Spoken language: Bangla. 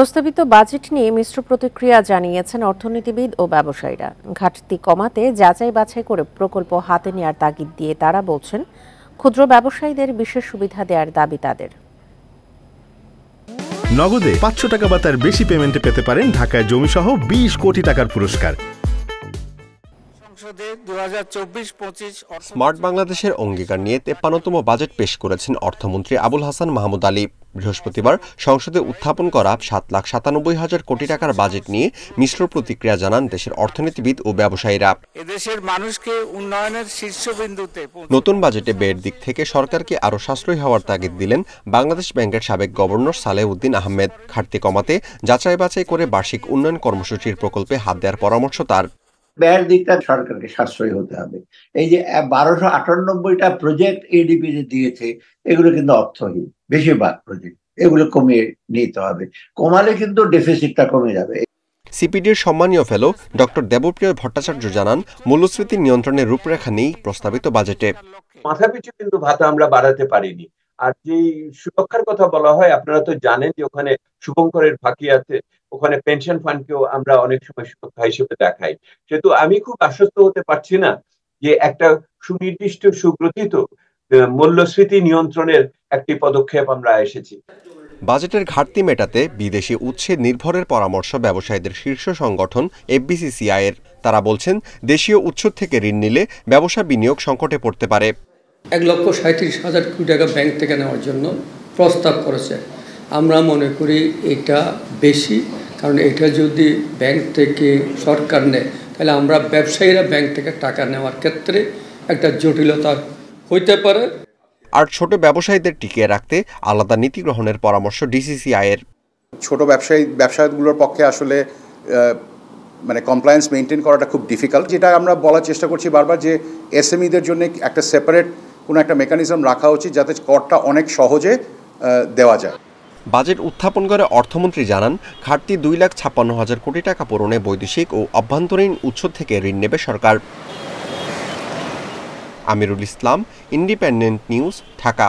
প্রস্তাবিত বাজেট নিয়ে মিশ্র প্রতিক্রিয়া জানিয়েছেন অর্থনীতিবিদ ও ব্যবসায়ীরা। ঘাটতি কমাতে যাচাই বাছাই করে প্রকল্প হাতে নেওয়ার তাগিদ দিয়ে তারা বলছেন, ক্ষুদ্র ব্যবসায়ীদের বিশেষ সুবিধা দেওয়ার দাবি তাদের। নগদে ৫০০ টাকা বা তার বেশি পেমেন্টে পেতে পারেন ঢাকায় জমিসহ ২০ কোটি টাকার পুরস্কার। স্মার্ট বাংলাদেশের অঙ্গীকার নিয়ে ৫৩তম বাজেট পেশ করেছেন অর্থমন্ত্রী আবুল হাসান মাহমুদ আলী। বৃহস্পতিবার সংসদে উত্থাপন করা ৭,৯৭,০০০ কোটি টাকার বাজেট নিয়ে মিশ্র প্রতিক্রিয়া জানান দেশের অর্থনীতিবিদ ও ব্যবসায়ীরা। এদেশের মানুষকে উন্নয়নের শীর্ষবিন্দুতে নতুন বাজেটে ব্যয়ের দিক থেকে সরকারকে আরও সাশ্রয়ী হওয়ার তাগিদ দিলেন বাংলাদেশ ব্যাংকের সাবেক গভর্নর সালেহউদ্দিন আহমেদ। ঘাটতি কমাতে যাচাই বাছাই করে বার্ষিক উন্নয়ন কর্মসূচির প্রকল্পে হাত দেওয়ার পরামর্শ তার। ব্যয়ের দিকটা সরকারকে সাশ্রয়ী হতে হবে। এই যে ১২৯৮টা প্রজেক্ট এডিপি দিয়েছে, এগুলো কিন্তু অর্থহীন, বেশিরভাগ প্রজেক্ট, এগুলো কমিয়ে নিতে হবে। কমালে কিন্তু ডেফিসিটটা কমে যাবে। সিপিডির সম্মানীয় ফেলো ডক্টর দেবপ্রিয় ভট্টাচার্য জানান, মূল্যস্ফীতি নিয়ন্ত্রণের রূপরেখা নেই প্রস্তাবিত বাজেটে। মাথাপিছু কিন্তু ভাতা আমরা বাড়াতে পারিনি। আর যে সুরক্ষার কথা বলা হয়, আপনারা তো জানেন যে ওখানে শুভঙ্করের ফাঁকি আছে, ওখানে পেনশন ফান্ডকেও আমরা অনেক সময় সুরক্ষা হিসেবে দেখাই। সেহেতু আমি খুব আশ্বস্ত হতে পারছি না যে একটা সুনির্দিষ্ট সুগ্রথিত মূল্যস্ফীতি নিয়ন্ত্রণের একটি পদক্ষেপ আমরা এসেছি। বাজেটের ঘাটতি মেটাতে বিদেশি উৎসে নির্ভরের পরামর্শ ব্যবসায়ীদের শীর্ষ সংগঠন এফবিসিসিআই এর। তারা বলছেন, দেশীয় উৎস থেকে ঋণ নিলে ব্যবসা বিনিয়োগ সংকটে পড়তে পারে। ১,৩৭,০০০ কোটি টাকা ব্যাংক থেকে নেওয়ার জন্য প্রস্তাব করেছে। আমরা মনে করি এটা বেশি, কারণ এটা যদি ব্যাংক থেকে সরকার নেয় তাহলে আমরা ব্যবসায়ীরা ব্যাংক থেকে টাকা নেওয়ার ক্ষেত্রে একটা জটিলতা হইতে পারে। আর ছোট ব্যবসায়ীদের টিকিয়ে রাখতে আলাদা নীতি গ্রহণের পরামর্শ ডিসিসিআই এর। ছোট ব্যবসায়ীগুলোর পক্ষে আসলে মানে কমপ্লায়েন্স মেনটেন করাটা খুব ডিফিকাল্ট। যেটা আমরা বলার চেষ্টা করছি বারবার, যে এসএমইদের জন্য একটা সেপারেট কোনো একটা মেকানিজম রাখা উচিত, যাতে করটা অনেক সহজে দেওয়া যায়। বাজেট উত্থাপন করে অর্থমন্ত্রী জানান, ঘাটতি ২,৫৬,০০০ কোটি টাকা পূরণে বৈদেশিক ও অভ্যন্তরীণ উৎস থেকে ঋণ নেবে সরকার। Amirul Islam, independent news, Dhaka.